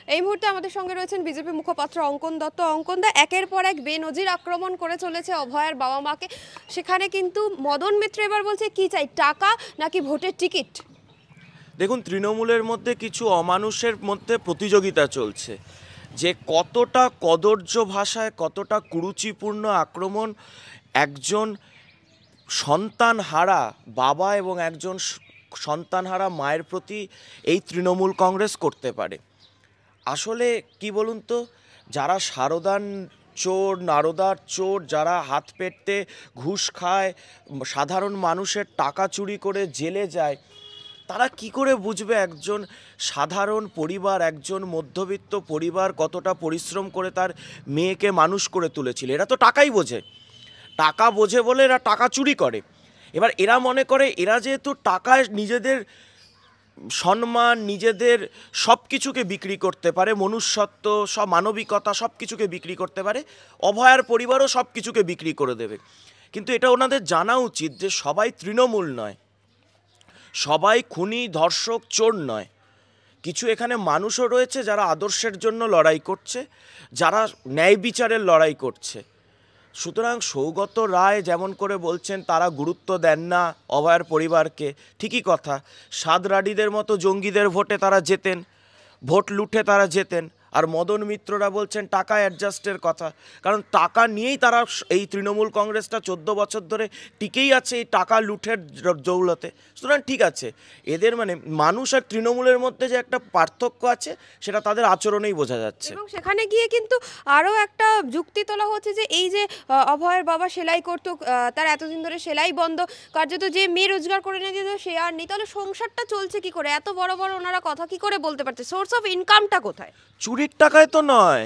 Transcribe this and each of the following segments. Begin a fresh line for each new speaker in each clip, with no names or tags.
এই মুহূর্তে আমাদের সঙ্গে রয়েছেন বিজেপি মুখপাত্র অঙ্কন দত্ত। অঙ্কন দা, একের পর এক বেনজির আক্রমণ করে চলেছে অভয়ার বাবা মাকে। সেখানে কিন্তু মদন মিত্র এবার বলছে কি চাই, টাকা নাকি ভোটের টিকিট?
দেখুন, তৃণমূলের মধ্যে কিছু অমানুষের মধ্যে প্রতিযোগিতা চলছে যে কতটা কদর্য ভাষায়, কতটা কুরুচিপূর্ণ আক্রমণ একজন সন্তানহারা বাবা এবং একজন সন্তানহারা মায়ের প্রতি এই তৃণমূল কংগ্রেস করতে পারে। আসলে কি বলুন তো, যারা সারদান চোর, নারদার চোর, যারা হাত পেটতে ঘুষ খায়, সাধারণ মানুষের টাকা চুরি করে জেলে যায়, তারা কি করে বুঝবে একজন সাধারণ পরিবার, একজন মধ্যবিত্ত পরিবার কতটা পরিশ্রম করে তার মেয়েকে মানুষ করে তুলেছিল? এরা তো টাকাই বোঝে, টাকা বোঝে বলে এরা টাকা চুরি করে। এবার এরা মনে করে এরা যেহেতু টাকায় নিজেদের সম্মান, নিজেদের সব কিছুকে বিক্রি করতে পারে, মনুষ্যত্ব, সব মানবিকতা সব কিছুকে বিক্রি করতে পারে, অভয়ার পরিবারও সব কিছুকে বিক্রি করে দেবে। কিন্তু এটা ওনাদের জানা উচিত যে সবাই তৃণমূল নয়, সবাই খুনি, ধর্ষক, চোর নয়। কিছু এখানে মানুষও রয়েছে যারা আদর্শের জন্য লড়াই করছে, যারা ন্যায় বিচারের লড়াই করছে। সুতরাং সৌগত রায় যেমন করে বলছেন তারা গুরুত্ব দেন না অভয়ার পরিবারকে, ঠিকই কথা। সাদরাডিদের মতো জঙ্গিদের ভোটে তারা জেতেন, ভোট লুঠে তারা জেতেন। আর মদন মিত্ররা বলছেন টাকা অ্যাডজাস্টের কথা, কারণ টাকা নিয়েই তারা এই তৃণমূল কংগ্রেসটা 14 বছর ধরে টিকেই আছে এই টাকা লুঠের দৌলতে। সুতরাং ঠিক আছে, এদের মানে মানুষ আর তৃণমূলের মধ্যে যে একটা পার্থক্য আছে সেটা তাদের আচরণেই বোঝা যাচ্ছে।
এবং সেখানে গিয়ে কিন্তু আরও একটা যুক্তি তোলা হচ্ছে যে এই যে অভয়ের বাবা সেলাই করতো, তার এতদিন ধরে সেলাই বন্ধ, কার্যত যে মেয়ে রোজগার করে নিয়ে যেত সে আর নেই, তাহলে সংসারটা চলছে কি করে? এত বড় বড় ওনারা কথা কি করে বলতে পারছে? সোর্স অফ ইনকামটা কোথায়?
চুরির টাকায় তো নয়,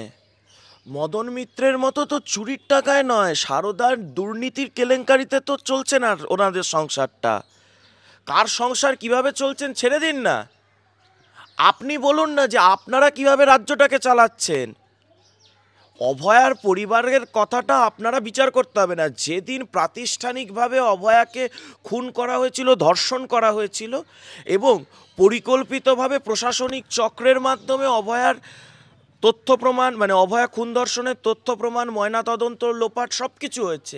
মদন মিত্রের মতো তো চুরির টাকায় নয়, সারদার দুর্নীতির কেলেঙ্কারিতে তো চলছে না ওনাদের সংসারটা। কার সংসার কিভাবে চলছেন ছেড়ে দিন না, আপনি বলুন না যে আপনারা কিভাবে রাজ্যটাকে চালাচ্ছেন। অভয়ার পরিবারের কথাটা আপনারা বিচার করতে হবে না। যেদিন প্রাতিষ্ঠানিকভাবে অভয়াকে খুন করা হয়েছিল, ধর্ষণ করা হয়েছিল এবং পরিকল্পিতভাবে প্রশাসনিক চক্রের মাধ্যমে অভয়ার তথ্য প্রমাণ, মানে অভয়া খুন ধর্ষণের তথ্য প্রমাণ, ময়নাতদন্ত, লোপাট সব কিছু হয়েছে,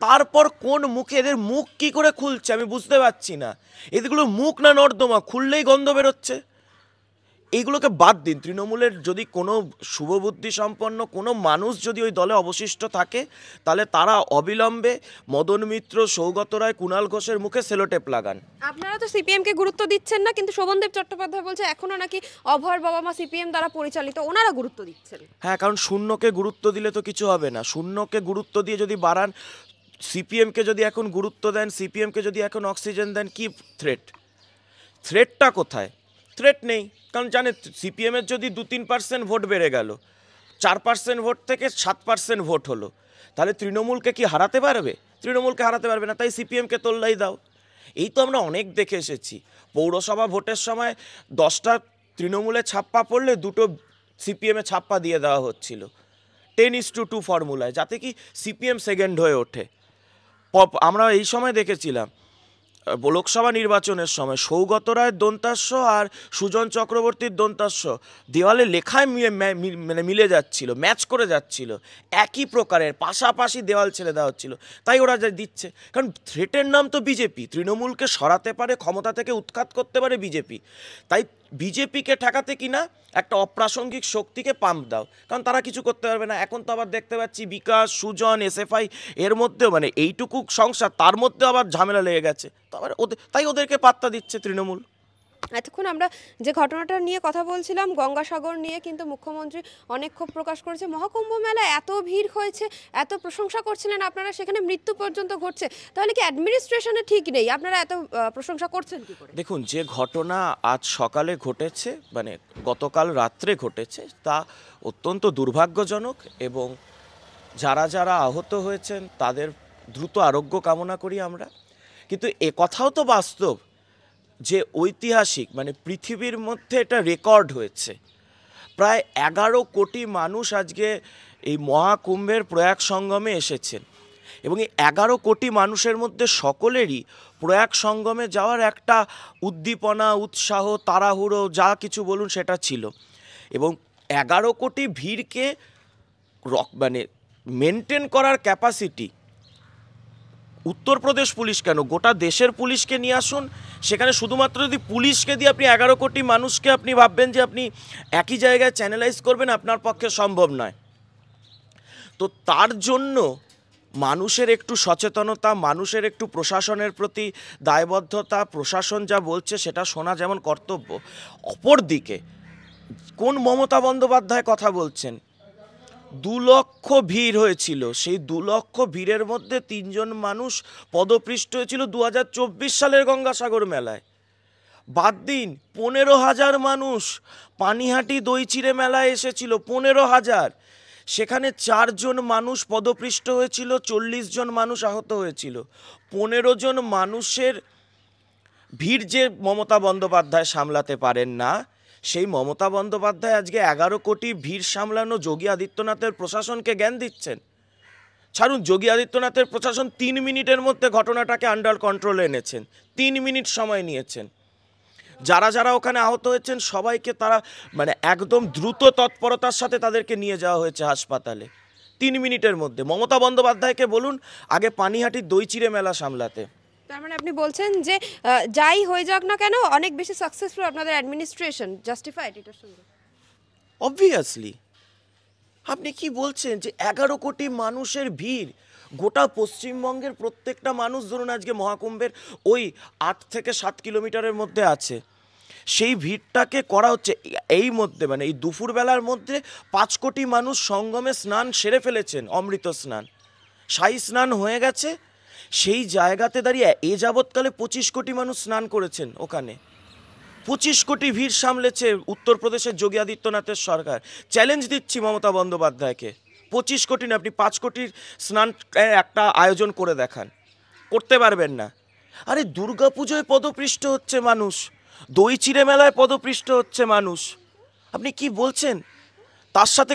তারপর কোন মুখে এদের মুখ কি করে খুলছে আমি বুঝতে পারছি না। এগুলো মুখ না নর্দমা, খুললেই গন্ধ বেরোচ্ছে। এইগুলোকে বাদ দিন। তৃণমূলের যদি কোনো শুভবুদ্ধি সম্পন্ন কোনো মানুষ যদি ওই দলে অবশিষ্ট থাকে, তাহলে তারা অবিলম্বে মদন মিত্র, সৌগত রায়, কুণাল ঘোষের মুখে সেলোটেপ লাগান।
আপনারা তো সিপিএম কে গুরুত্ব দিচ্ছেন না, কিন্তু শোভনদেব চট্টোপাধ্যায় বলছে এখনো নাকি অভয়ের বাবা মা সিপিএম দ্বারা পরিচালিত, ওনারা গুরুত্ব দিচ্ছেন।
হ্যাঁ, কারণ শূন্যকে গুরুত্ব দিলে তো কিছু হবে না। শূন্যকে গুরুত্ব দিয়ে যদি বাড়ান, সিপিএমকে যদি এখন গুরুত্ব দেন, সিপিএমকে যদি এখন অক্সিজেন দেন, কি থ্রেট? থ্রেটটা কোথায়? থ্রেট নেই, কারণ জানে সিপিএমের যদি 2-3% ভোট বেড়ে গেল, 4% ভোট থেকে 7% ভোট হলো, তাহলে তৃণমূলকে কি হারাতে পারবে? তৃণমূলকে হারাতে পারবে না, তাই সিপিএমকে তোল্লাই দাও। এই তো আমরা অনেক দেখে এসেছি, পৌরসভা ভোটের সময় 10টা তৃণমূলে ছাপ্পা পড়লে 2টো সিপিএমে ছাপ্পা দিয়ে দেওয়া হচ্ছিল 10:2 ফর্মুলায়, যাতে কি সিপিএম সেকেন্ড হয়ে ওঠে। আমরা এই সময় দেখেছিলাম লোকসভা নির্বাচনের সময় সৌগত রায়ের দন্তাস্য আর সুজন চক্রবর্তীর দন্তাস্য দেওয়ালে লেখায় মানে মিলে যাচ্ছিল, ম্যাচ করে যাচ্ছিল, একই প্রকারের পাশাপাশি দেওয়াল ছেড়ে দেওয়া হচ্ছিল। তাই ওরা যা দিচ্ছে, কারণ থ্রেটের নাম তো বিজেপি। তৃণমূলকে সরাতে পারে, ক্ষমতা থেকে উৎখাত করতে পারে বিজেপি। তাই বিজেপিকে ঠেকাতে কিনা একটা অপ্রাসঙ্গিক শক্তিকে পাম্প দাও, কারণ তারা কিছু করতে পারবে না। এখন তো আবার দেখতে পাচ্ছি বিকাশ, সুজন, এসএফআই এর মধ্যেও মানে এইটুকু সংসার, তার মধ্যে আবার ঝামেলা লেগে গেছে। তো আবার তাই ওদেরকে পাত্তা দিচ্ছে তৃণমূল।
এতক্ষণ আমরা যে ঘটনাটা নিয়ে কথা বলছিলাম গঙ্গাসাগর নিয়ে, কিন্তু মুখ্যমন্ত্রী অনেক ক্ষোভ প্রকাশ করেছে। মহাকুম্ভ মেলা এত ভিড় হয়েছে, এত প্রশংসা করছিলেন আপনারা, সেখানে মৃত্যু পর্যন্ত ঘটছে, তাহলে কি অ্যাডমিনিস্ট্রেশনে ঠিক নেই? আপনারা এত প্রশংসা করছেন কি করে?
দেখুন, যে ঘটনা আজ সকালে ঘটেছে, মানে গতকাল রাত্রে ঘটেছে, তা অত্যন্ত দুর্ভাগ্যজনক এবং যারা যারা আহত হয়েছেন তাদের দ্রুত আরোগ্য কামনা করি আমরা। কিন্তু এ কথাও তো বাস্তব যে ঐতিহাসিক, মানে পৃথিবীর মধ্যে এটা রেকর্ড হয়েছে, প্রায় 11 কোটি মানুষ আজকে এই মহাকুম্ভের প্রয়াগ সঙ্গমে এসেছেন এবং এই 11 কোটি মানুষের মধ্যে সকলেরই প্রয়াগ সঙ্গমে যাওয়ার একটা উদ্দীপনা, উৎসাহ, তাড়াহুড়ো, যা কিছু বলুন সেটা ছিল। এবং 11 কোটি ভিড়কে মানে মেনটেন করার ক্যাপাসিটি উত্তরপ্রদেশ পুলিশ কেন, গোটা দেশের পুলিশকে নিয়ে আসুন। সেখানে শুধুমাত্র যদি পুলিশকে দিয়ে আপনি 11 কোটি মানুষকে আপনি ভাববেন যে আপনি একই জায়গায় চ্যানেলাইজ করবেন, আপনার পক্ষে সম্ভব নয়। তো তার জন্য মানুষের একটু সচেতনতা, মানুষের একটু প্রশাসনের প্রতি দায়বদ্ধতা, প্রশাসন যা বলছে সেটা শোনা যেমন কর্তব্য, অপরদিকে কোন মমতা বন্দ্যোপাধ্যায় কথা বলছেন? 2 লক্ষ ভিড় হয়েছিল, সেই 2 লক্ষ ভিড়ের মধ্যে 3 জন মানুষ পদপৃষ্ট হয়েছিল 2024 সালের গঙ্গাসাগর মেলায়। বাদ দিন 15,000 মানুষ পানিহাটি দই চিড়ে মেলায় এসেছিল, 15,000। সেখানে 4 জন মানুষ পদপৃষ্ট হয়েছিল, 40 জন মানুষ আহত হয়েছিল। 15 জন মানুষের ভিড় যে মমতা বন্দ্যোপাধ্যায় সামলাতে পারেন না, সেই মমতা বন্দ্যোপাধ্যায় আজকে 11 কোটি ভিড় সামলানো যোগী আদিত্যনাথের প্রশাসনকে জ্ঞান দিচ্ছেন। ছাড়ুন, যোগী আদিত্যনাথের প্রশাসন 3 মিনিটের মধ্যে ঘটনাটাকে আন্ডার কন্ট্রোলে এনেছেন, 3 মিনিট সময় নিয়েছেন। যারা যারা ওখানে আহত হয়েছেন সবাইকে তারা মানে একদম দ্রুত তৎপরতার সাথে তাদেরকে নিয়ে যাওয়া হয়েছে হাসপাতালে 3 মিনিটের মধ্যে। মমতা বন্দ্যোপাধ্যায়কে বলুন আগে পানিহাটির দই চিড়ে মেলা সামলাতে।
তার মানে আপনি বলছেন যে যাই হয়ে যাক না কেন অনেক বেশি সাকসেসফুল আপনাদের অ্যাডমিনিস্ট্রেশন, জাস্টিফাইড এটার সঙ্গে?
অবভিয়াসলি। আপনি কি বলছেন যে 11 কোটি মানুষের ভিড়, গোটা পশ্চিমবঙ্গের প্রত্যেকটা মানুষ ধরুন আজকে মহাকুম্ভের ওই 8 থেকে 7 কিলোমিটারের মধ্যে আছে, সেই ভিড়টাকে করা হচ্ছে এই মধ্যে মানে এই দুপুরবেলার মধ্যে 5 কোটি মানুষ সঙ্গমে স্নান সেরে ফেলেছেন, অমৃত স্নান, শাহী স্নান হয়ে গেছে। সেই জায়গাতে দাঁড়িয়ে এ যাবৎকালে 25 কোটি মানুষ স্নান করেছেন ওখানে। 25 কোটি ভিড় সামলেছে উত্তরপ্রদেশের যোগী আদিত্যনাথের সরকার। চ্যালেঞ্জ দিচ্ছি মমতা বন্দ্যোপাধ্যায়কে, 25 কোটি না, আপনি 5 কোটির স্নান একটা আয়োজন করে দেখান। করতে পারবেন না? আরে দুর্গাপুজোয় পদপৃষ্ট হচ্ছে মানুষ, দই চিড়ে মেলায় পদপৃষ্ট হচ্ছে মানুষ, আপনি কি বলছেন? তার সাথে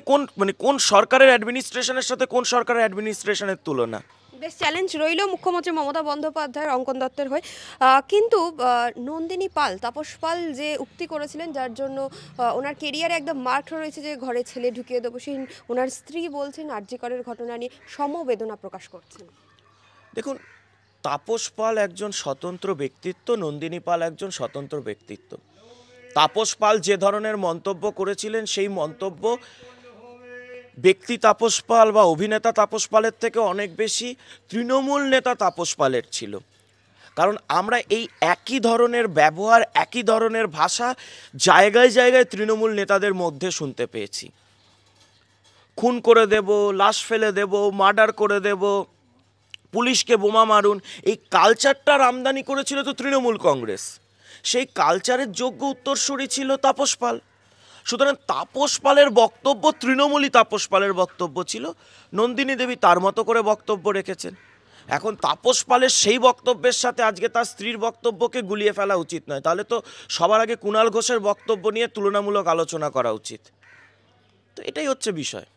কোন সরকারের অ্যাডমিনিস্ট্রেশনের সাথে কোন সরকারের অ্যাডমিনিস্ট্রেশনের তুলনা?
বেশ চ্যালেঞ্জ রইল মুখ্যমন্ত্রী মমতা বন্দ্যোপাধ্যায়ের, অঙ্কন দত্তের হয়ে। কিন্তু নন্দিনী পাল, তাপস পাল যে উক্তি করেছিলেন যার জন্য ওনার কেরিয়ারে একদম মার্ক রয়েছে যে ঘরে ছেলে ঢুকিয়ে দেবো, সেই ওনার স্ত্রী বলছেন আর.জি. করের ঘটনা নিয়ে সমবেদনা প্রকাশ করছেন।
দেখুন, তাপস পাল একজন স্বতন্ত্র ব্যক্তিত্ব, নন্দিনী পাল একজন স্বতন্ত্র ব্যক্তিত্ব। তাপস পাল যে ধরনের মন্তব্য করেছিলেন সেই মন্তব্য ব্যক্তি তাপস পাল বা অভিনেতা তাপস পালের থেকে অনেক বেশি তৃণমূল নেতা তাপস পালের ছিল। কারণ আমরা এই একই ধরনের ব্যবহার, একই ধরনের ভাষা জায়গায় জায়গায় তৃণমূল নেতাদের মধ্যে শুনতে পেয়েছি। খুন করে দেব, লাশ ফেলে দেব, মার্ডার করে দেব, পুলিশকে বোমা মারুন, এই কালচারটার আমদানি করেছিল তো তৃণমূল কংগ্রেস। সেই কালচারের যোগ্য উত্তরসূরি ছিল তাপস পাল। সুতরাং তাপস পালের বক্তব্য তৃণমূলী তাপস পালের বক্তব্য ছিল, নন্দিনী দেবী তার মতো করে বক্তব্য রেখেছেন। এখন তাপস পালের সেই বক্তব্যের সাথে আজকে তার স্ত্রীর বক্তব্যকে গুলিয়ে ফেলা উচিত নয়। তাহলে তো সবার আগে কুণাল ঘোষের বক্তব্য নিয়ে তুলনামূলক আলোচনা করা উচিত। তো এটাই হচ্ছে বিষয়।